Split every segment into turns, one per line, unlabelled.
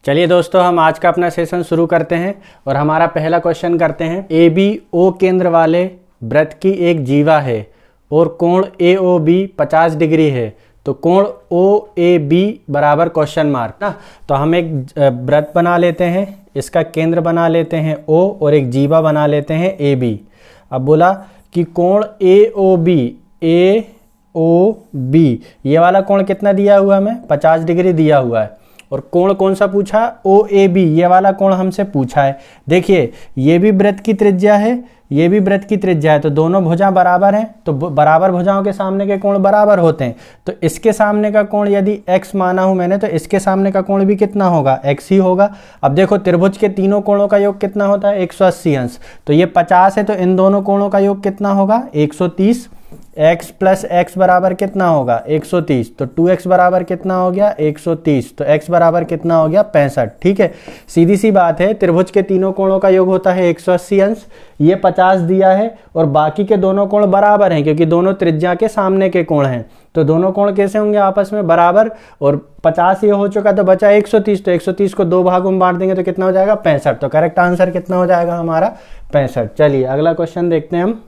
चलिए दोस्तों, हम आज का अपना सेशन शुरू करते हैं और हमारा पहला क्वेश्चन करते हैं। ए बी ओ केंद्र वाले वृत्त की एक जीवा है और कोण ए ओ बी 50 डिग्री है, तो कोण ओ ए बी बराबर क्वेश्चन मार्क ना। तो हम एक वृत्त बना लेते हैं, इसका केंद्र बना लेते हैं ओ और एक जीवा बना लेते हैं ए बी। अब बोला कि कोण ए ओ बी ये वाला कोण कितना दिया हुआ है, हमें 50 डिग्री दिया हुआ है। और कोण कौन सा पूछा, ओ ए बी ये वाला कोण हमसे पूछा है। देखिए ये भी वृत्त की त्रिज्या है, ये भी वृत्त की त्रिज्या है, तो दोनों भुजा बराबर हैं, तो बराबर भुजाओं के सामने के कोण बराबर होते हैं। तो इसके सामने का कोण यदि x माना हूं मैंने, तो इसके सामने का कोण भी कितना होगा, x ही होगा। अब देखो त्रिभुज के तीनों कोणों का योग कितना होता है, 180 अंश। तो ये 50 है, तो इन दोनों कोणों का योग कितना होगा, 130। x प्लस x बराबर कितना होगा, 130। तो 2x बराबर कितना हो गया, 130। तो x बराबर कितना हो गया, 65। ठीक है, सीधी सी बात है, त्रिभुज के तीनों कोणों का योग होता है 180 अंश। ये 50 दिया है और बाकी के दोनों कोण बराबर हैं, क्योंकि दोनों त्रिज्या के सामने के कोण हैं। तो दोनों कोण कैसे होंगे आपस में, बराबर। और 50 ये हो चुका, तो बचा 130। तो 130 को 2 भागों में बांट देंगे तो कितना हो जाएगा, 65। तो करेक्ट आंसर कितना हो जाएगा हमारा, 65। चलिए अगला क्वेश्चन देखते हैं हम।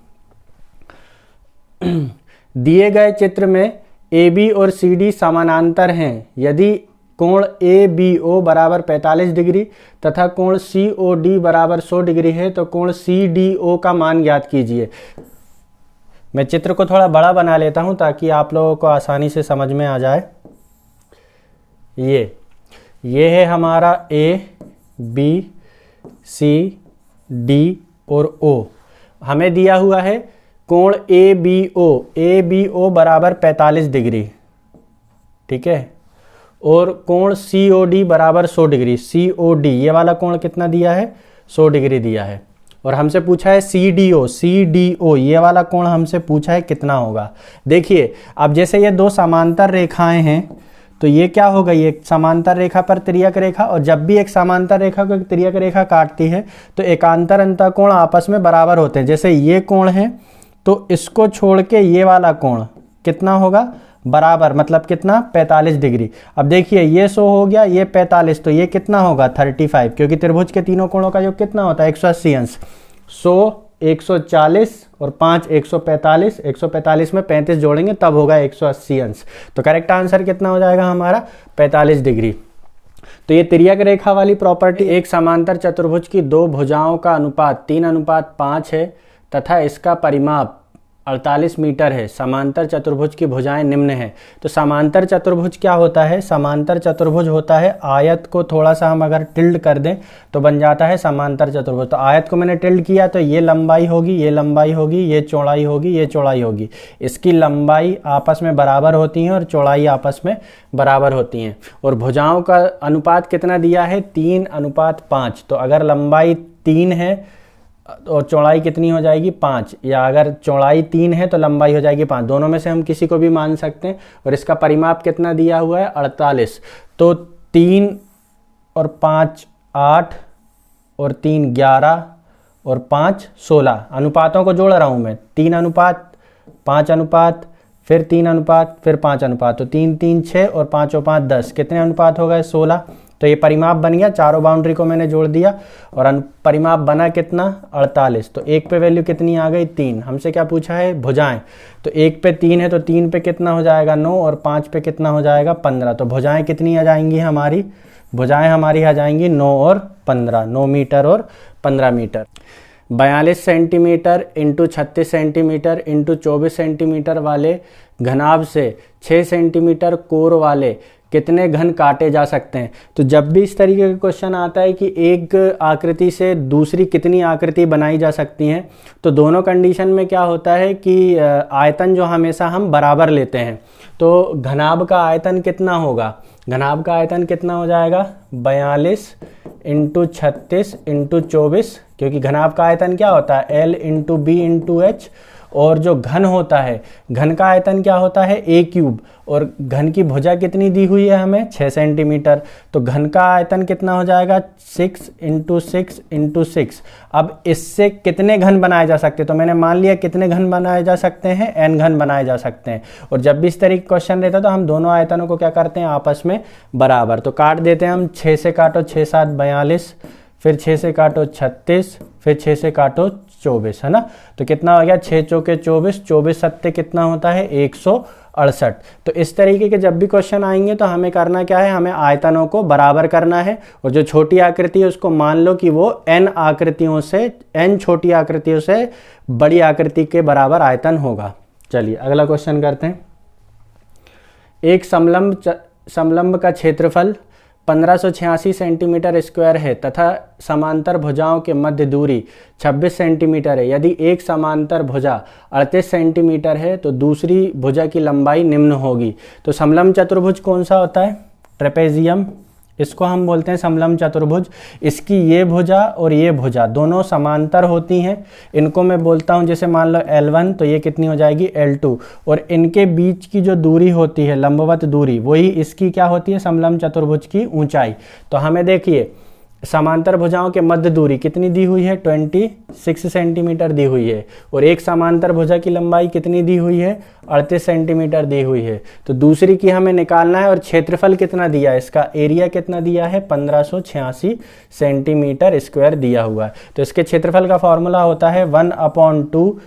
दिए गए चित्र में ए बी और सी डी समानांतर हैं। यदि कोण ए बी ओ बराबर 45 डिग्री तथा कोण सी ओ डी बराबर 100 डिग्री है, तो कोण सी डी ओ का मान ज्ञात कीजिए। मैं चित्र को थोड़ा बड़ा बना लेता हूं ताकि आप लोगों को आसानी से समझ में आ जाए। ये है हमारा ए बी सी डी और ओ। हमें दिया हुआ है कोण ए बी ओ बराबर 45 डिग्री, ठीक है। और कोण सी ओ डी बराबर 100 डिग्री। सी ओ डी ये वाला कोण कितना दिया है, 100 डिग्री दिया है। और हमसे पूछा है सी डी ओ ये वाला कोण हमसे पूछा है कितना होगा। देखिए अब जैसे ये दो समांतर रेखाएं हैं, तो ये क्या हो गई, एक समांतर रेखा पर तिर्यक रेखा, और जब भी एक समांतर रेखा को एक तिर्यक रेखा काटती है तो एकांतर अंतःकोण आपस में बराबर होते हैं। जैसे ये कोण है, तो इसको छोड़ के ये वाला कोण कितना होगा, बराबर, मतलब कितना, 45 डिग्री। अब देखिए ये 100 हो गया, ये 45, तो ये कितना होगा, 35, क्योंकि त्रिभुज के तीनों कोणों का योग कितना होता है, 180 अंश। 100 140 और 5 145, 145 में 35 जोड़ेंगे तब होगा 180 अंश। तो करेक्ट आंसर कितना हो जाएगा हमारा, 45 डिग्री। तो ये तिर्यक रेखा वाली प्रॉपर्टी, एक समांतर चतुर्भुज की दो भुजाओं का अनुपात 3:5 है तथा इसका परिमाप 48 मीटर है। समांतर चतुर्भुज की भुजाएं निम्न हैं। तो समांतर चतुर्भुज क्या होता है, समांतर चतुर्भुज होता है आयत को थोड़ा सा हम अगर टिल्ड कर दें तो बन जाता है समांतर चतुर्भुज। तो आयत को मैंने टिल्ड किया तो ये लंबाई होगी, ये लंबाई होगी, ये चौड़ाई होगी, ये चौड़ाई होगी। इसकी लंबाई आपस में बराबर होती हैं और चौड़ाई आपस में बराबर होती हैं। और भुजाओं का अनुपात कितना दिया है, 3:5। तो अगर लंबाई 3 है और चौड़ाई कितनी हो जाएगी, 5, या अगर चौड़ाई 3 है तो लंबाई हो जाएगी 5। दोनों में से हम किसी को भी मान सकते हैं। और इसका परिमाप कितना दिया हुआ है, 48। तो 3 और 5 8 और 3 11 और 5 16। अनुपातों को जोड़ रहा हूं मैं, 3:5, 5:5, फिर 3:5, फिर 5:5। तो 3 3 6 और 5 और 5 10, कितने अनुपात हो गए, 16। तो ये परिमाप बन गया, चारों बाउंड्री को मैंने जोड़ दिया और परिमाप बना कितना, 48। तो 1 पे वैल्यू कितनी आ गई, 3। हमसे क्या पूछा है, भुजाएं। तो 1 पे 3 है तो 3 पे कितना हो जाएगा, 9, और 5 पे कितना हो जाएगा, 15। तो भुजाएं कितनी आ जाएंगी हमारी, भुजाएं हमारी आ जाएंगी 9 और 15, 9 मीटर और 15 metre. 42 centimetre into 36 centimetre into 24 centimetre वाले घनाभ से 6 सेंटीमीटर कोर वाले कितने घन काटे जा सकते हैं। तो जब भी इस तरीके का क्वेश्चन आता है कि एक आकृति से दूसरी कितनी आकृति बनाई जा सकती हैं, तो दोनों कंडीशन में क्या होता है कि आयतन जो हमेशा हम बराबर लेते हैं। तो घनाभ का आयतन कितना होगा, घनाभ का आयतन कितना हो जाएगा, 42 इंटू 36 इंटू 24, क्योंकि घनाभ का आयतन क्या होता है, L into B into H. और जो घन होता है, घन का आयतन क्या होता है a क्यूब, और घन की भुजा कितनी दी हुई है हमें 6 सेंटीमीटर, तो घन का आयतन कितना हो जाएगा 6 × 6 × 6। अब इससे कितने घन बनाए जा सकते हैं, तो मैंने मान लिया कितने घन बनाए जा सकते हैं, n घन बनाए जा सकते हैं। और जब भी इस तरीके क्वेश्चन रहता है तो हम दोनों आयतनों को क्या करते हैं आपस में बराबर, तो काट देते हैं हम। 6 से काटो 6 7 42, फिर 6 से काटो 36, फिर 6 से काटो 24, है ना। तो कितना हो गया 6 चौके 24, 24 सत्ते कितना होता है 168। तो इस तरीके के जब भी क्वेश्चन आएंगे तो हमें करना क्या है, हमें आयतनों को बराबर करना है। और जो छोटी आकृति है उसको मान लो कि वो n छोटी आकृतियों से बड़ी आकृति के बराबर आयतन होगा। चलिए अगला क्वेश्चन करते हैं। एक समलंब का क्षेत्रफल 1586 सेंटीमीटर स्क्वायर है तथा समांतर भुजाओं के मध्य दूरी 26 सेंटीमीटर है। यदि एक समांतर भुजा 38 सेंटीमीटर है तो दूसरी भुजा की लंबाई निम्न होगी। तो समलंब चतुर्भुज कौन सा होता है, ट्रेपेजियम, इसको हम बोलते हैं समलंब चतुर्भुज। इसकी ये भुजा और ये भुजा दोनों समांतर होती हैं, इनको मैं बोलता हूं जैसे मान लो L1, तो ये कितनी हो जाएगी L2, और इनके बीच की जो दूरी होती है लंबवत दूरी, वही इसकी क्या होती है समलंब चतुर्भुज की ऊंचाई। तो हमें देखिए समांतर भुजाओं के मध्य दूरी कितनी दी हुई है 26 सेंटीमीटर दी हुई है, और एक समांतर भुजा की लंबाई कितनी दी हुई है 38 सेंटीमीटर दी हुई है। तो दूसरी की हमें निकालना है, और क्षेत्रफल कितना दिया है, इसका एरिया कितना दिया है 1586 सेंटीमीटर स्क्वायर दिया हुआ है। तो इसके क्षेत्रफल का फॉर्मूला होता है 1/2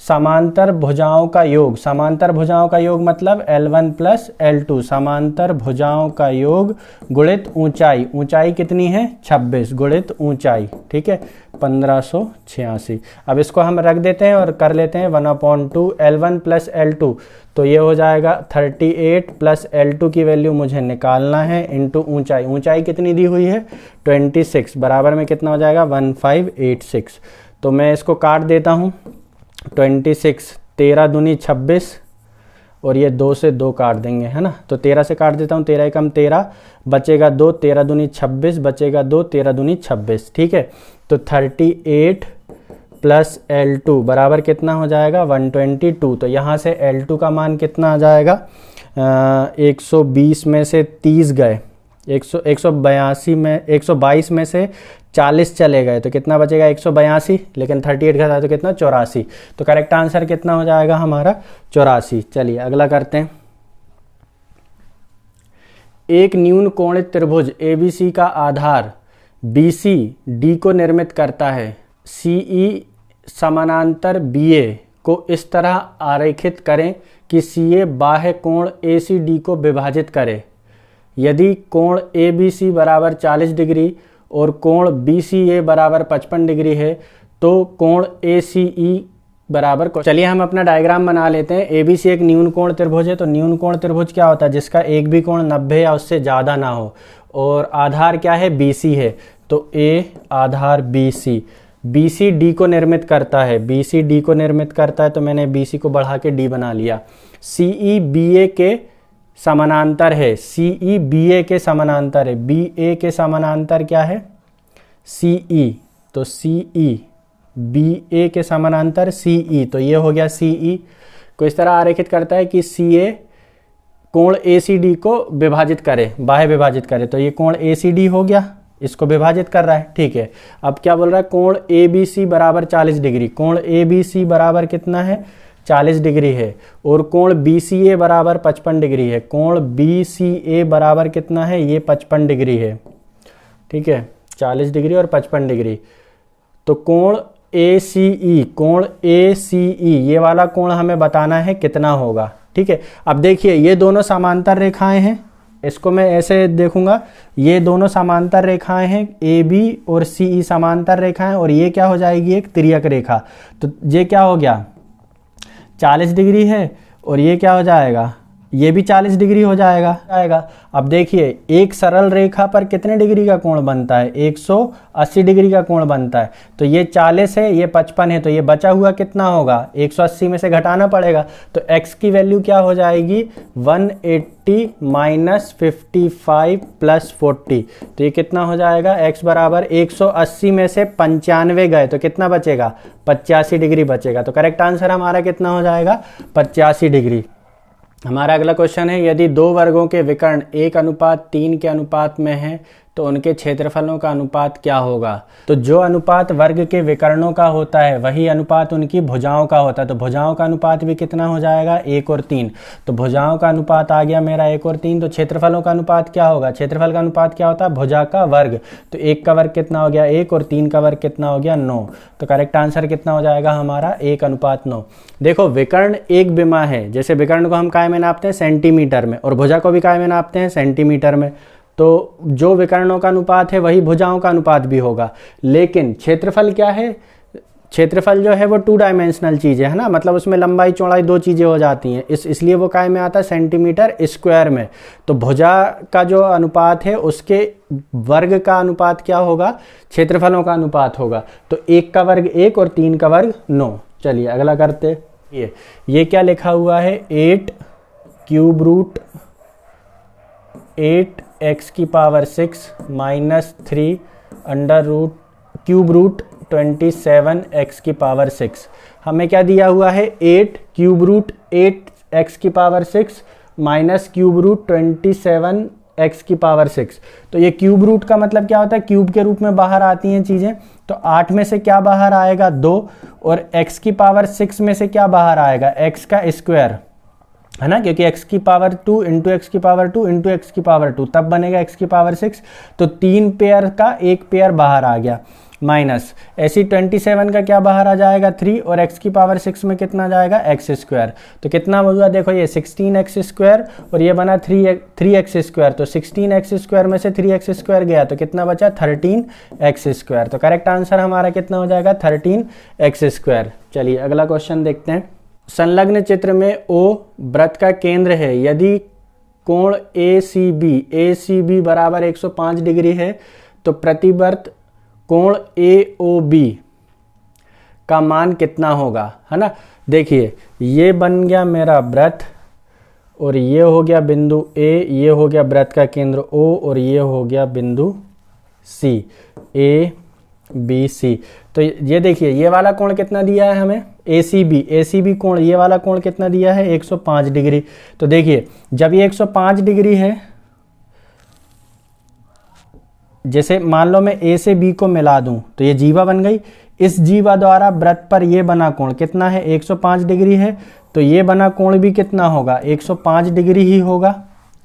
समांतर भुजाओं का योग। समांतर भुजाओं का योग मतलब L1 + L2, समांतर भुजाओं का योग गुणित ऊंचाई। ऊंचाई कितनी है 26 गुणित ऊंचाई, ठीक है 1586। अब इसको हम रख देते हैं और कर लेते हैं 1/2 L1 + L2, तो ये हो जाएगा 38 + L2 की वैल्यू मुझे निकालना है इंटू ऊंचाई। ऊंचाई कितनी दी हुई है 26, बराबर में कितना हो जाएगा 1586। तो मैं इसको काट देता हूँ। 26, 13 दूनी 26, और ये 2 से 2 काट देंगे, है ना। तो 13 से काट देता हूँ, 13 एकम 13, बचेगा 2, 13 दूनी 26, बचेगा 2, 13 दूनी 26, ठीक है। तो 38 + L2 बराबर कितना हो जाएगा 122। तो यहाँ से L2 का मान कितना आ जाएगा 120 में से 30 गए, 122 में से 40 चले गए, तो कितना बचेगा 182, लेकिन 38 का था तो कितना 84। तो करेक्ट आंसर कितना हो जाएगा हमारा 84। चलिए अगला करते हैं। एक न्यून कोणित त्रिभुज ABC का आधार BC D को निर्मित करता है। CE समानांतर BA को इस तरह आरेखित करें कि CA बाह्य कोण ACD को विभाजित करे। यदि कोण ABC बराबर 40 डिग्री और कोण BCA बराबर 55 डिग्री है तो कोण ACE बराबर, चलिए हम अपना डायग्राम बना लेते हैं। ABC एक न्यून कोण त्रिभुज है, तो न्यून कोण त्रिभुज क्या होता है जिसका एक भी कोण 90 या उससे ज़्यादा ना हो, और आधार क्या है BC है, तो A Aadhaar BC, BC D को निर्मित करता है, BC D को निर्मित करता है, तो मैंने BC को बढ़ा के D बना लिया। CE BA के समानांतर है, CE BA के समानांतर है, BA के समानांतर क्या है CE, तो CE BA के समानांतर CE, तो ये हो गया CE को इस तरह आरेखित करता है कि CA कोण ACD को विभाजित करे, बाह्य विभाजित करे, तो ये कोण ACD हो गया, इसको विभाजित कर रहा है, ठीक है। अब क्या बोल रहा है कोण ABC बराबर 40 डिग्री, कोण ABC बराबर कितना है 40 डिग्री है, और कोण BCA बराबर 55 डिग्री है। कोण BCA बराबर कितना है, ये 55 डिग्री है, ठीक है 40 डिग्री और 55 डिग्री। तो कोण ACE ये वाला कोण हमें बताना है कितना होगा, ठीक है। अब देखिए ये दोनों समांतर रेखाएं हैं, इसको मैं ऐसे देखूंगा, ये दोनों समांतर रेखाएं हैं, AB और CE समांतर रेखाएं, और ये क्या हो जाएगी एक तिर्यक रेखा। तो ये क्या हो गया 40 डिग्री है, और ये क्या हो जाएगा ये भी 40 डिग्री हो जाएगा। अब देखिए एक सरल रेखा पर कितने डिग्री का कोण बनता है, 180 डिग्री का कोण बनता है। तो ये 40 है, ये 55 है, तो ये बचा हुआ कितना होगा, 180 में से घटाना पड़ेगा। तो x की वैल्यू क्या हो जाएगी, 180 माइनस 55 प्लस 40। तो ये कितना हो जाएगा, x बराबर 180 में से 95 गए तो कितना बचेगा, 85 डिग्री बचेगा। तो करेक्ट आंसर हमारा कितना हो जाएगा, 85 डिग्री। हमारा अगला क्वेश्चन है, यदि दो वर्गों के विकर्ण 1:3 के अनुपात में हैं तो उनके क्षेत्रफलों का अनुपात क्या होगा। तो जो अनुपात वर्ग के विकर्णों का होता है वही अनुपात उनकी भुजाओं का होता है। तो भुजाओं का अनुपात भी कितना हो जाएगा, 1 और 3। तो भुजाओं का अनुपात आ गया मेरा 1 और 3। तो क्षेत्रफलों का अनुपात क्या होगा, क्षेत्रफल का अनुपात क्या होता है, भुजा का वर्ग। तो 1 का वर्ग कितना हो गया 1 और 3 का वर्ग कितना हो गया 9। तो करेक्ट आंसर कितना हो जाएगा हमारा 1:9। देखो विकर्ण एक विमा है, जैसे विकर्ण को हम काय में नापते हैं, सेंटीमीटर में, और भुजा को भी काय में नापते हैं, सेंटीमीटर में। तो जो विकर्णों का अनुपात है वही भुजाओं का अनुपात भी होगा। लेकिन क्षेत्रफल क्या है, क्षेत्रफल जो है वो 2 डायमेंशनल चीज़ है ना, मतलब उसमें लंबाई चौड़ाई 2 चीज़ें हो जाती हैं, इसलिए वो काय में आता है, सेंटीमीटर स्क्वायर में। तो भुजा का जो अनुपात है उसके वर्ग का अनुपात क्या होगा, क्षेत्रफलों का अनुपात होगा। तो 1 का वर्ग 1 और 3 का वर्ग 9। चलिए अगला करते। ये क्या लिखा हुआ है, 8 क्यूब रूट 8x की power 6 minus 3 under root cube root 27x की पावर 6। हमें क्या दिया हुआ है, 8 क्यूब रूट 8x की power 6 minus cube root 27x की पावर 6। तो ये क्यूब रूट का मतलब क्या होता है, क्यूब के रूप में बाहर आती हैं चीज़ें। तो 8 में से क्या बाहर आएगा, 2, और x की पावर 6 में से क्या बाहर आएगा, x का स्क्वायर, है ना, क्योंकि x की पावर 2 इंटू एक्स की पावर 2 इंटू एक्स की पावर 2, तब बनेगा x की पावर 6। तो 3 पेयर का 1 पेयर बाहर आ गया, माइनस ऐसी 27 का क्या बाहर आ जाएगा 3, और x की पावर 6 में कितना जाएगा x स्क्वायर। तो कितना हुआ देखो, ये 16x स्क्वायर और ये बना 3x स्क्वायर। तो 16x स्क्वायर में से 3x स्क्वायर गया तो कितना बचा, 13x स्क्वायर। तो करेक्ट आंसर हमारा कितना हो जाएगा, 13x स्क्वायर। चलिए अगला क्वेश्चन देखते हैं। संलग्न चित्र में O वृत्त का केंद्र है, यदि कोण ACB बराबर 105 डिग्री है तो प्रतिवर्त कोण AOB का मान कितना होगा, है ना। देखिए ये बन गया मेरा वृत्त और ये हो गया बिंदु A, ये हो गया वृत्त का केंद्र O और ये हो गया बिंदु C, ABC। तो ये देखिए ये वाला कोण कितना दिया है हमें, ACB कोण, ये वाला कोण कितना दिया है 105 डिग्री। तो देखिए जब ये 105 डिग्री है, जैसे मान लो मैं A से B को मिला दूं तो ये जीवा बन गई। इस जीवा द्वारा वृत्त पर ये बना कोण कितना है, 105 डिग्री है। तो ये बना कोण भी कितना होगा, 105 डिग्री ही होगा।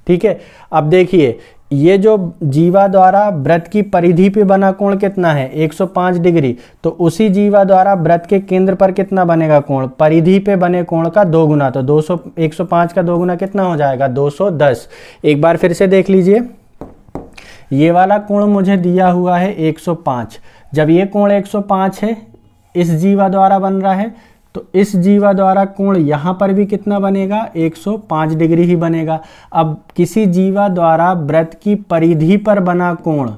ठीक है, अब देखिए ये जो जीवा द्वारा वृत्त की परिधि पे बना कोण कितना है, 105 डिग्री। तो उसी जीवा द्वारा वृत्त के केंद्र पर कितना बनेगा कोण, परिधि पे बने कोण का 2 गुना। तो 105 का 2 गुना कितना हो जाएगा, 210। एक बार फिर से देख लीजिए, ये वाला कोण मुझे दिया हुआ है 105। जब ये कोण 105 है, इस जीवा द्वारा बन रहा है, तो इस जीवा द्वारा कोण यहाँ पर भी कितना बनेगा, 105 डिग्री ही बनेगा। अब किसी जीवा द्वारा वृत्त की परिधि पर बना कोण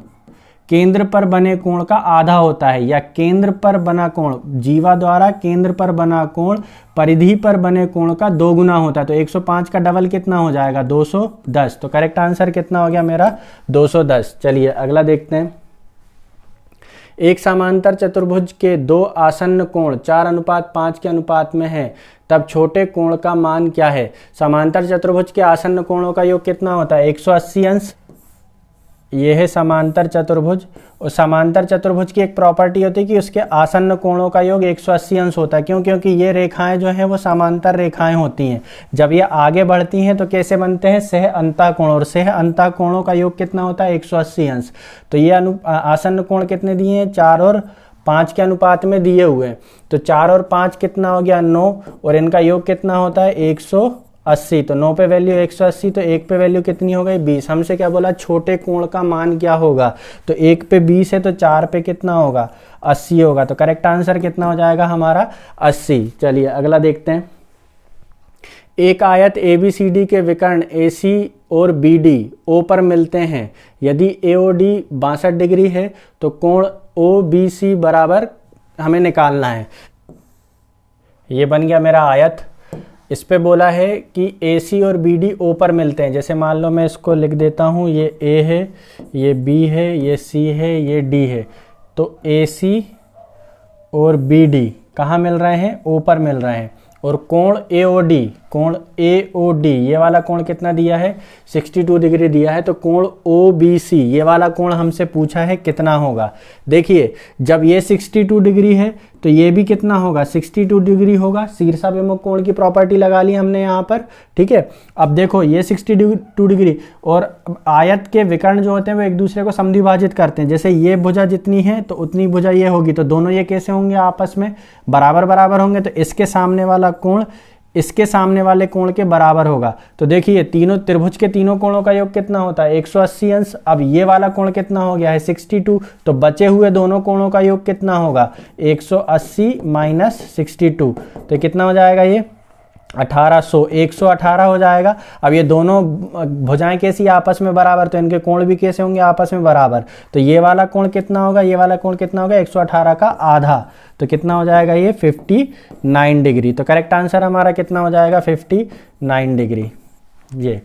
केंद्र पर बने कोण का आधा होता है, या केंद्र पर बना कोण, जीवा द्वारा केंद्र पर बना कोण परिधि पर बने कोण का 2 गुना होता है। तो 105 का डबल कितना हो जाएगा, 210। तो करेक्ट आंसर कितना हो गया मेरा, 210। चलिए अगला देखते हैं। एक समांतर चतुर्भुज के 2 आसन्न कोण 4:5 के अनुपात में है, तब छोटे कोण का मान क्या है। समांतर चतुर्भुज के आसन्न कोणों का योग कितना होता है, 180 अंश। ये है समांतर चतुर्भुज, और समांतर चतुर्भुज की एक प्रॉपर्टी होती है कि उसके आसन्न कोणों का योग 180 अंश होता है। क्यों, क्योंकि ये रेखाएं जो हैं वो समांतर रेखाएं होती हैं। जब ये आगे बढ़ती हैं तो कैसे बनते हैं, सह अंतः कोण, और सह अंतः कोणों का योग कितना होता है, 180 अंश। तो ये आसन्न कोण कितने दिए हैं, 4 और 5 के अनुपात में दिए हुए हैं। तो 4 और 5 कितना हो गया, 9, और इनका योग कितना होता है, 180। तो 9 पे वैल्यू 180, तो 1 पे वैल्यू कितनी हो गई, 20। हमसे क्या बोला, छोटे कोण का मान क्या होगा। तो 1 पे 20 है, तो 4 पे कितना होगा, 80 होगा। तो करेक्ट आंसर कितना हो जाएगा हमारा, 80। चलिए अगला देखते हैं। एक आयत ABCD के विकर्ण AC और BD O पर मिलते हैं। यदि AOD 62 डिग्री है तो कोण OBC बराबर हमें निकालना है। ये बन गया मेरा आयत। इस पे बोला है कि AC और BD O पर मिलते हैं। जैसे मान लो मैं इसको लिख देता हूँ, ये A है, ये B है, ये C है, ये D है। तो AC और BD कहाँ मिल रहे हैं? O पर मिल रहे हैं। और कोण AOD ये वाला कोण कितना दिया है? 62 डिग्री दिया है। तो कोण OBC ये वाला कोण हमसे पूछा है कितना होगा। देखिए जब ये 62 डिग्री है तो ये भी कितना होगा? 62 डिग्री होगा। शीर्षाभिमुख कोण की प्रॉपर्टी लगा ली हमने यहाँ पर, ठीक है। अब देखो ये 62 डिग्री और आयत के विकर्ण जो होते हैं वो एक दूसरे को समद्विभाजित करते हैं। जैसे ये भुजा जितनी है तो उतनी भुजा ये होगी, तो दोनों ये कैसे होंगे? आपस में बराबर बराबर होंगे। तो इसके सामने वाला कोण इसके सामने वाले कोण के बराबर होगा। तो देखिए तीनों त्रिभुज के तीनों कोणों का योग कितना होता है? 180 अंश। अब ये वाला कोण कितना हो गया है? 62। तो बचे हुए दोनों कोणों का योग कितना होगा? 180 माइनस 62। तो कितना हो जाएगा? ये 1800, 118 हो जाएगा। अब ये दोनों भुजाएं कैसी आपस में बराबर, तो इनके कोण भी कैसे होंगे? आपस में बराबर। तो ये वाला कोण कितना होगा? ये वाला कोण कितना होगा? 118 का आधा। तो कितना हो जाएगा? ये 59 डिग्री। तो करेक्ट आंसर हमारा कितना हो जाएगा? 59 डिग्री। ये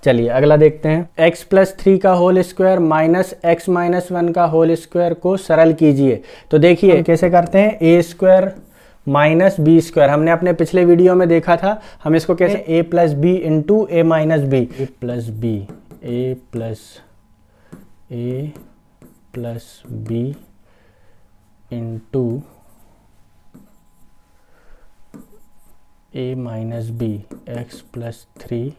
चलिए अगला देखते हैं। x+3 का होल स्क्वायर माइनस x - 1 का होल स्क्वायर को सरल कीजिए। तो देखिए कैसे करते हैं? a² माइनस बी स्क्वायर हमने अपने पिछले वीडियो में देखा था। हम इसको कैसे? a+b into a - b, a+b into a - b, x+3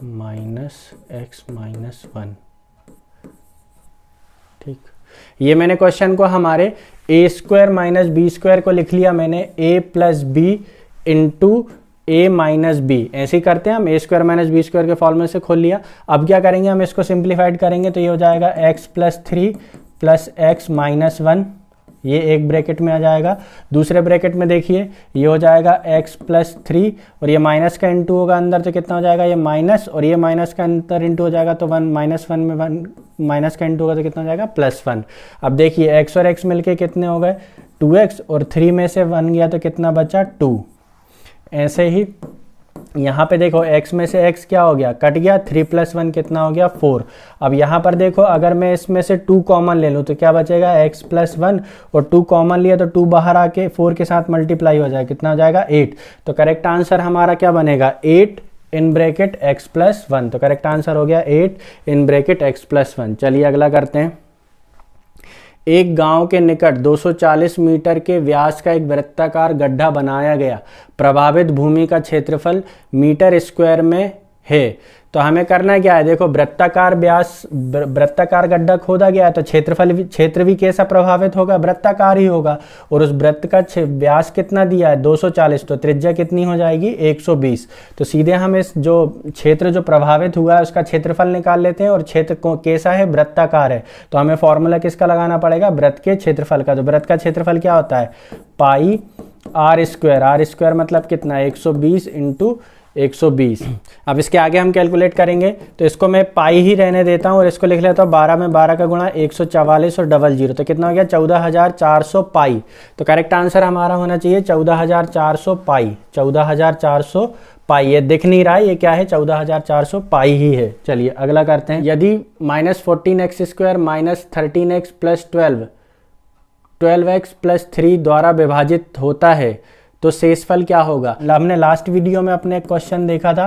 minus x - 1। ठीक, ये मैंने क्वेश्चन को हमारे a² माइनस b² को लिख लिया मैंने a+b इंटू a - b। ऐसे ही करते हैं हम, a² माइनस b² के फॉर्मूले से खोल लिया। अब क्या करेंगे? हम इसको सिंप्लीफाइड करेंगे तो ये हो जाएगा x+3 प्लस x - 1, ये एक ब्रैकेट में आ जाएगा। दूसरे ब्रैकेट में देखिए ये हो जाएगा x+3 और ये माइनस का इंटू होगा अंदर, तो कितना हो जाएगा? ये माइनस और ये माइनस का अंदर इंटू हो जाएगा तो 1 -1 में 1 माइनस का इंटू होगा तो कितना हो जाएगा? +1। अब देखिए x और x मिलके कितने हो गए? 2x और 3 में से 1 गया तो कितना बचा? 2। ऐसे ही यहाँ पे देखो x में से x क्या हो गया? कट गया। 3 + 1 कितना हो गया? 4। अब यहाँ पर देखो अगर मैं इसमें से 2 कॉमन ले लूँ तो क्या बचेगा? x + 1 और 2 कॉमन लिया तो 2 बाहर आके 4 के साथ मल्टीप्लाई हो जाएगा। कितना हो जाएगा? 8। तो करेक्ट आंसर हमारा क्या बनेगा? 8 इन ब्रैकेट x + 1। तो करेक्ट आंसर हो गया 8 इन ब्रैकेट x + 1। चलिए अगला करते हैं। एक गांव के निकट 240 मीटर के व्यास का एक वृत्ताकार गड्ढा बनाया गया। प्रभावित भूमि का क्षेत्रफल मीटर स्क्वायर में है। तो हमें करना क्या है? देखो वृत्ताकार गड्ढा खोदा गया है तो क्षेत्र भी कैसा प्रभावित होगा? वृत्ताकार ही होगा। और उस वृत्त का व्यास कितना दिया है? 240। तो त्रिज्या कितनी हो जाएगी? 120। तो सीधे हम इस जो क्षेत्र जो प्रभावित हुआ है उसका क्षेत्रफल निकाल लेते हैं। और क्षेत्र कैसा है? वृत्ताकार है। तो हमें फॉर्मूला किसका लगाना पड़ेगा? वृत्त के क्षेत्रफल का। तो वृत्त का क्षेत्रफल क्या होता है? पाई r² मतलब कितना? 120 इंटू 120। अब इसके आगे हम कैलकुलेट करेंगे तो इसको मैं पाई ही रहने देता हूँ और इसको लिख लेता हूँ 12 में 12 का गुणा 144 और 00। तो कितना हो गया? 14400 पाई। तो करेक्ट आंसर हमारा होना चाहिए 14400 पाई। 14400 पाई। ये दिख नहीं रहा है, ये क्या है? 14400 पाई ही है। चलिए अगला करते हैं। यदि -14x² minus 13x plus 12x plus 3 द्वारा विभाजित होता है तो शेषफल क्या होगा? हमने लास्ट वीडियो में अपने एक क्वेश्चन देखा था,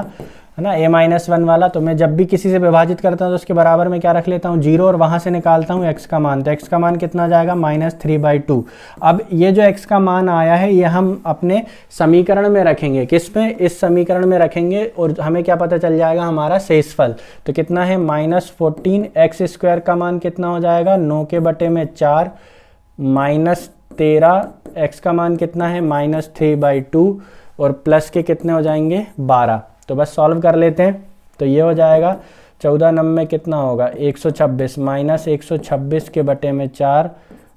है ना, a - 1 वाला। तो मैं जब भी किसी से विभाजित करता हूँ तो उसके बराबर में क्या रख लेता हूँ? 0 और वहाँ से निकालता हूँ x का मान। तो x का मान कितना जाएगा? -3/2। अब ये जो x का मान आया है ये हम अपने समीकरण में रखेंगे। किस में? इस समीकरण में रखेंगे और हमें क्या पता चल जाएगा? हमारा शेषफल। तो कितना है? -14x² का मान कितना हो जाएगा? 9/4 -13 x का मान कितना है? -3/2 और प्लस के कितने हो जाएंगे? 12। तो बस सॉल्व कर लेते हैं। तो ये हो जाएगा 14 9 में कितना होगा? 126 -126 के बटे में 4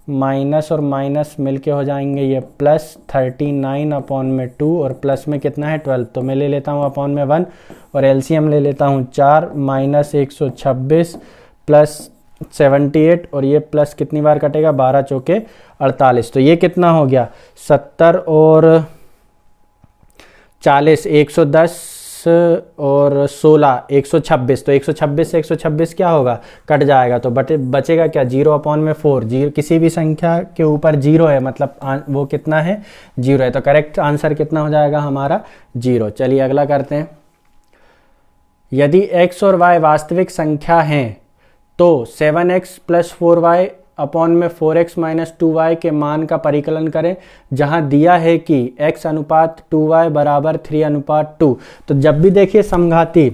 माइनस और माइनस मिलके हो जाएंगे ये प्लस 39 अपॉन में 2 और प्लस में कितना है 12, तो मैं ले लेता हूँ अपॉन में 1 और एलसीएम ले लेता हूँ 4 माइनस 126 प्लस 78 और ये प्लस कितनी बार कटेगा 12 चौके 48, तो ये कितना हो गया 70 और 40 110 और 16 126, तो 126 से 126 क्या होगा कट जाएगा, तो बचेगा क्या 0 अपॉन में 4, जीरो किसी भी संख्या के ऊपर 0 है मतलब वो कितना है 0 है, तो करेक्ट आंसर कितना हो जाएगा हमारा 0। चलिए अगला करते हैं। यदि x और y वास्तविक संख्या हैं तो 7x प्लस 4y अपॉन में 4x माइनस 2y के मान का परिकलन करें, जहां दिया है कि x अनुपात 2y बराबर 3 अनुपात 2। तो जब भी देखिए समघाती,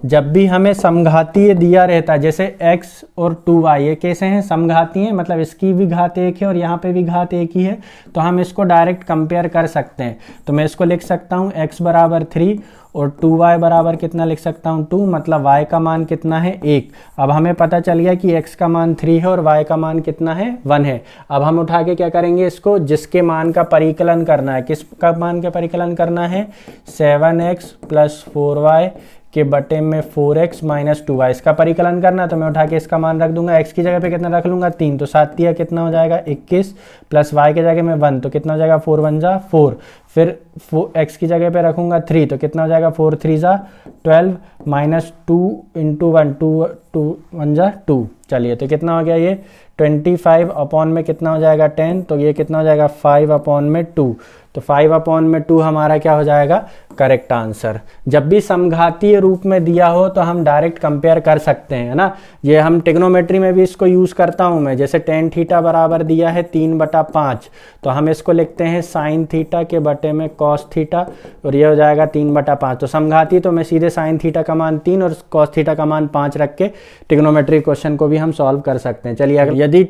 जब भी हमें समघातीय दिया रहता है, जैसे x और 2y ये कैसे हैं समघाती हैं, मतलब इसकी भी घात 1 है और यहाँ पे भी घात 1 ही है, तो हम इसको डायरेक्ट कंपेयर कर सकते हैं। तो मैं इसको लिख सकता हूँ x बराबर 3 और 2y बराबर कितना लिख सकता हूँ 2, मतलब y का मान कितना है 1। अब हमें पता चल गया कि x का मान 3 है और y का मान कितना है 1 है। अब हम उठा के क्या करेंगे इसको, जिसके मान का परिकलन करना है, किस का मान का परिकलन करना है 7x प्लस 4y के बटे में 4x माइनस 2y, इसका परिकलन करना, तो मैं उठा के इसका मान रख दूंगा, x की जगह पे कितना रख लूंगा 3, तो 7 दिया कितना हो जाएगा 21 प्लस y के जगह में 1, तो कितना हो जाएगा 4 1 जा 4, फिर x की जगह पे रखूंगा 3, तो कितना हो जाएगा 4 3 जा 12 माइनस 2 इंटू 1 2 1 जा 2। चलिए तो कितना हो गया ये 25 अपॉन में कितना हो जाएगा 10, तो ये कितना हो जाएगा 5 अपॉन में 2, तो 5 अपॉन में 2 हमारा क्या हो जाएगा करेक्ट आंसर। जब भी समघातीय रूप में दिया हो तो हम डायरेक्ट कंपेयर कर सकते हैं, है ना। ये हम ट्रिग्नोमेट्री में भी इसको यूज करता हूं मैं, जैसे टेन थीटा बराबर दिया है 3/5, तो हम इसको लिखते हैं साइन थीटा के बटे में कॉस थीटा और ये हो जाएगा 3/5। तो समघाती तो मैं सीधे साइन थीटा का मान 3 और कॉस थीटा का मान 5 रख के ट्रिग्नोमेट्री क्वेश्चन को भी हम सॉल्व कर सकते हैं। चलिए अगर यदि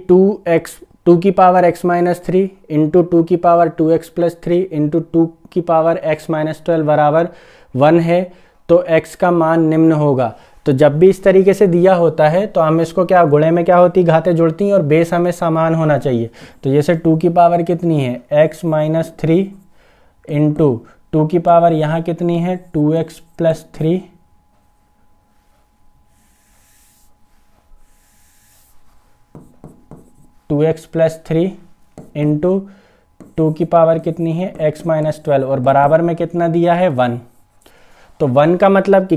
2 की पावर x माइनस 3 इंटू 2 की पावर 2x प्लस 3 इंटू 2 की पावर x माइनस 12 बराबर 1 है तो x का मान निम्न होगा। तो जब भी इस तरीके से दिया होता है तो हम इसको क्या गुणे में क्या होती घातें जुड़ती हैं और बेस हमें समान होना चाहिए। तो जैसे 2 की पावर कितनी है x माइनस 3 इंटू 2 की पावर यहाँ कितनी है 2x plus 3 2x plus 3 into 2 की पावर कितनी है x माइनस 12 और बराबर में कितना दिया है 1। तो 1 का मतलब कि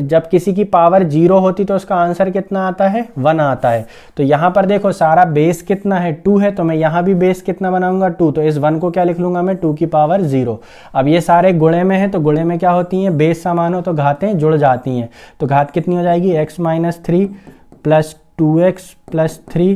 जब किसी की पावर 0 होती तो उसका आंसर कितना आता है 1 आता है। तो यहाँ पर देखो सारा बेस कितना है 2 है, तो मैं यहाँ भी बेस कितना बनाऊंगा 2, तो इस 1 को क्या लिख लूंगा मैं 2 की पावर 0। अब ये सारे गुणे में है तो गुणे में क्या होती हैं बेस समान हो तो घातें जुड़ जाती हैं। तो घात कितनी हो जाएगी x minus 3 plus 2x plus 3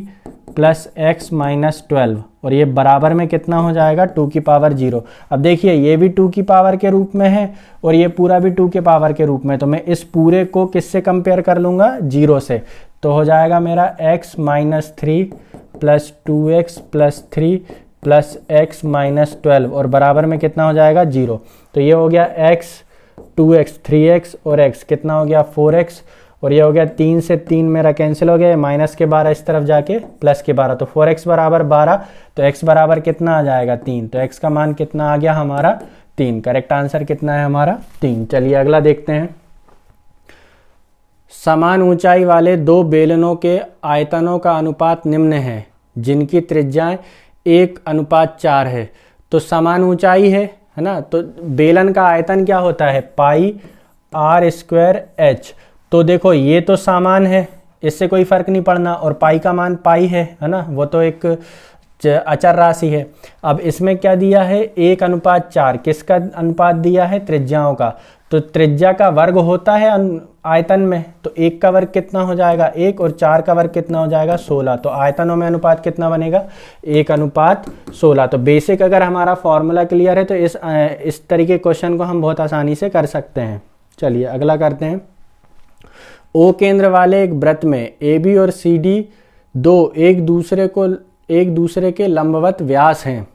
plus x minus 12 और ये बराबर में कितना हो जाएगा 2 की पावर 0। अब देखिए ये भी 2 की पावर के रूप में है और ये पूरा भी 2 के पावर के रूप में, तो मैं इस पूरे को किससे कंपेयर कर लूँगा 0 से, तो हो जाएगा मेरा x minus 3 plus 2x plus 3 plus x minus 12 और बराबर में कितना हो जाएगा 0। तो ये हो गया x 2x 3x और x कितना हो गया 4x और ये हो गया 3 से 3 मेरा कैंसिल हो गया, माइनस के 12 इस तरफ जाके प्लस के 12, तो 4x बराबर 12, तो x बराबर कितना आ जाएगा 3, तो x का मान कितना आ गया हमारा 3। करेक्ट आंसर कितना है हमारा 3। चलिए अगला देखते हैं। समान ऊंचाई वाले दो बेलनों के आयतनों का अनुपात निम्न है जिनकी त्रिज्याएं 1:4 है। तो समान ऊंचाई है ना, तो बेलन का आयतन क्या होता है पाई r² h। तो देखो ये तो समान है, इससे कोई फर्क नहीं पड़ना, और पाई का मान पाई है ना, वो तो एक अचर राशि है। अब इसमें क्या दिया है 1:4, किसका अनुपात दिया है त्रिज्याओं का, तो त्रिज्या का वर्ग होता है आयतन में, तो 1 का वर्ग कितना हो जाएगा 1 और 4 का वर्ग कितना हो जाएगा 16, तो आयतनों में अनुपात कितना बनेगा 1:16। तो बेसिक अगर हमारा फॉर्मूला क्लियर है तो इस तरीके क्वेश्चन को हम बहुत आसानी से कर सकते हैं। चलिए अगला करते हैं। ओ केंद्र वाले एक वृत्त में ए बी और सी डी दो एक दूसरे के लंबवत व्यास हैं,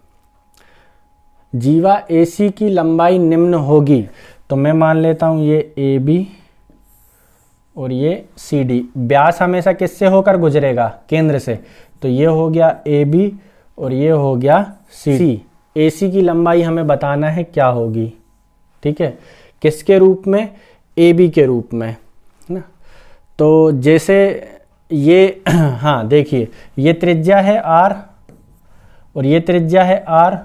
जीवा AC की लंबाई निम्न होगी। तो मैं मान लेता हूं ये AB और ये सी डी। व्यास हमेशा किससे होकर गुजरेगा? केंद्र से। तो ये हो गया ए बी और ये हो गया सी डी। ए सी की लंबाई हमें बताना है क्या होगी, ठीक है, किसके रूप में? ए बी के रूप में ना। तो जैसे ये हाँ देखिए, ये त्रिज्या है आर और ये त्रिज्या है आर,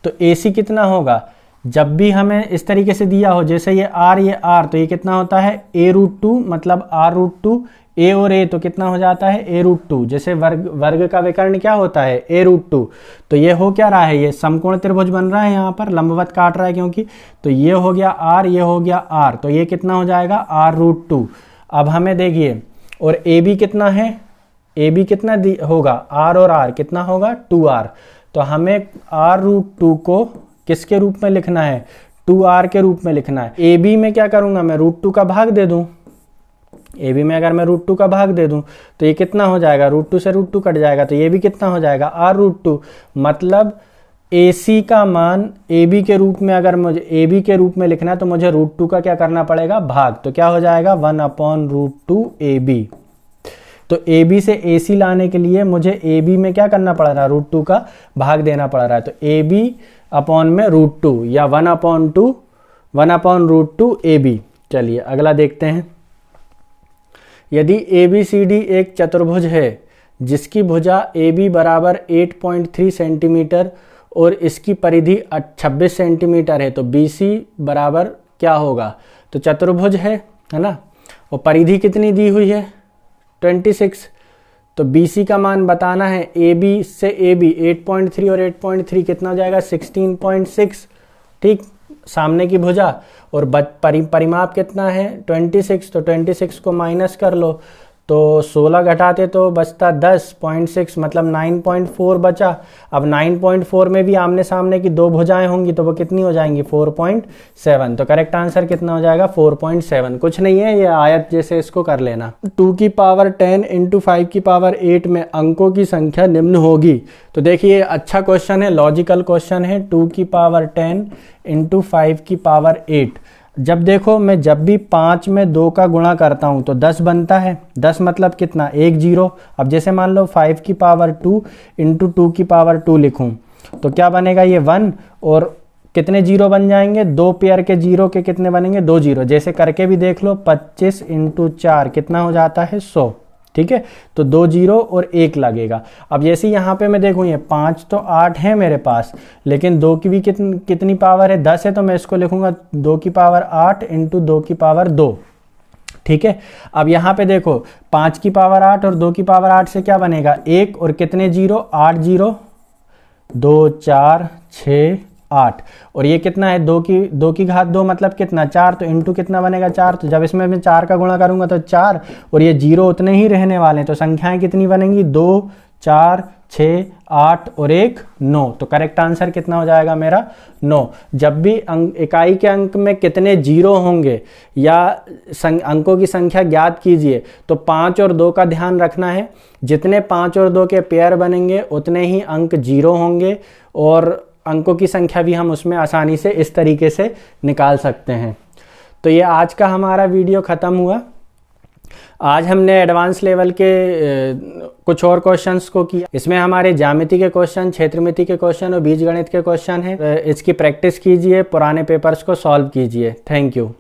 तो ए सी कितना होगा? जब भी हमें इस तरीके से दिया हो, जैसे ये आर ये आर, तो ये कितना होता है? a√2, मतलब r√2। ए और ए तो कितना हो जाता है? a√2। जैसे वर्ग का विकर्ण क्या होता है? a√2। तो ये हो क्या रहा है? ये समकोण त्रिभुज बन रहा है, यहाँ पर लंबवत काट रहा है क्योंकि। तो ये हो गया आर, ये हो गया आर, तो ये कितना हो जाएगा? r√2। अब हमें देखिए, और ए बी कितना है? ए बी कितना होगा? आर और आर कितना होगा? 2r। तो हमें r√2 को किसके रूप में लिखना है? 2r के रूप में लिखना है। ए बी में क्या करूंगा मैं? √2 का भाग दे दूं। ए बी में अगर मैं √2 का भाग दे दूं तो ये कितना हो जाएगा? √2 से √2 कट जाएगा, तो ये भी कितना हो जाएगा? r√2। मतलब ए सी का मान ए बी के रूप में, अगर मुझे ए बी के रूप में लिखना है तो मुझे √2 का क्या करना पड़ेगा? भाग। तो क्या हो जाएगा? 1/√2 ए बी। तो ए बी से ए सी लाने के लिए मुझे ए बी में क्या करना पड़ रहा है? √2 का भाग देना पड़ रहा है। तो ए बी अपॉन में √2 या 1/√2 ए बी। चलिए अगला देखते हैं। यदि ए बी सी डी एक चतुर्भुज है जिसकी भुजा ए बी बराबर 8.3 सेंटीमीटर और इसकी परिधि 26 सेंटीमीटर है, तो बी सी बराबर क्या होगा? तो चतुर्भुज है ना, और परिधि कितनी दी हुई है? 26। तो बी सी का मान बताना है। ए बी से ए बी 8.3 और 8.3 कितना हो जाएगा? 16.6, ठीक, सामने की भुजा। और परिमाप कितना है? 26। तो 26 को माइनस कर लो, तो 16 घटाते तो बचता 10.6, मतलब 9.4 बचा। अब 9.4 में भी आमने सामने की दो भुजाएं होंगी तो वो कितनी हो जाएंगी? 4.7। तो करेक्ट आंसर कितना हो जाएगा? 4.7। कुछ नहीं है, ये आयत जैसे इसको कर लेना। 2 की पावर 10 इंटू 5 की पावर 8 में अंकों की संख्या निम्न होगी। तो देखिए अच्छा क्वेश्चन है, लॉजिकल क्वेश्चन है। 2 की पावर 10 इंटू 5 की पावर 8। जब देखो, मैं जब भी 5 में 2 का गुणा करता हूं तो 10 बनता है। 10 मतलब कितना? 1 0। अब जैसे मान लो 5 की पावर 2 इंटू 2 की पावर 2 लिखूं तो क्या बनेगा? ये 1, और कितने जीरो बन जाएंगे? 2 पेयर के जीरो के कितने बनेंगे? 2 जीरो। जैसे करके भी देख लो, 25 इंटू 4 कितना हो जाता है? 100, ठीक है। तो 2 जीरो और 1 लगेगा। अब जैसे यहाँ पे मैं देखूँ, ये 5 तो 8 है मेरे पास, लेकिन 2 की भी कितनी पावर है? 10 है, तो मैं इसको लिखूंगा 2 की पावर 8 इंटू 2 की पावर 2, ठीक है। अब यहाँ पे देखो, 5 की पावर 8 और 2 की पावर 8 से क्या बनेगा? 1 और कितने जीरो? 8 जीरो, 2 4 6 8। और ये कितना है? 2 की घात 2 मतलब कितना? 4। तो इंटू कितना बनेगा? 4। तो जब इसमें मैं 4 का गुणा करूंगा तो 4, और ये जीरो उतने ही रहने वाले हैं। तो संख्याएं कितनी बनेंगी? 2 4 6 8 और 1 9। तो करेक्ट आंसर कितना हो जाएगा मेरा? 9। जब भी इकाई के अंक में कितने जीरो होंगे या अंकों की संख्या ज्ञात कीजिए तो 5 और 2 का ध्यान रखना है। जितने 5 और 2 के पेयर बनेंगे उतने ही अंक जीरो होंगे, और अंकों की संख्या भी हम उसमें आसानी से इस तरीके से निकाल सकते हैं। तो ये आज का हमारा वीडियो ख़त्म हुआ। आज हमने एडवांस लेवल के कुछ और क्वेश्चंस को किया। इसमें हमारे ज्यामिति के क्वेश्चन, क्षेत्रमिति के क्वेश्चन और बीजगणित के क्वेश्चन हैं। इसकी प्रैक्टिस कीजिए, पुराने पेपर्स को सॉल्व कीजिए। Thank you.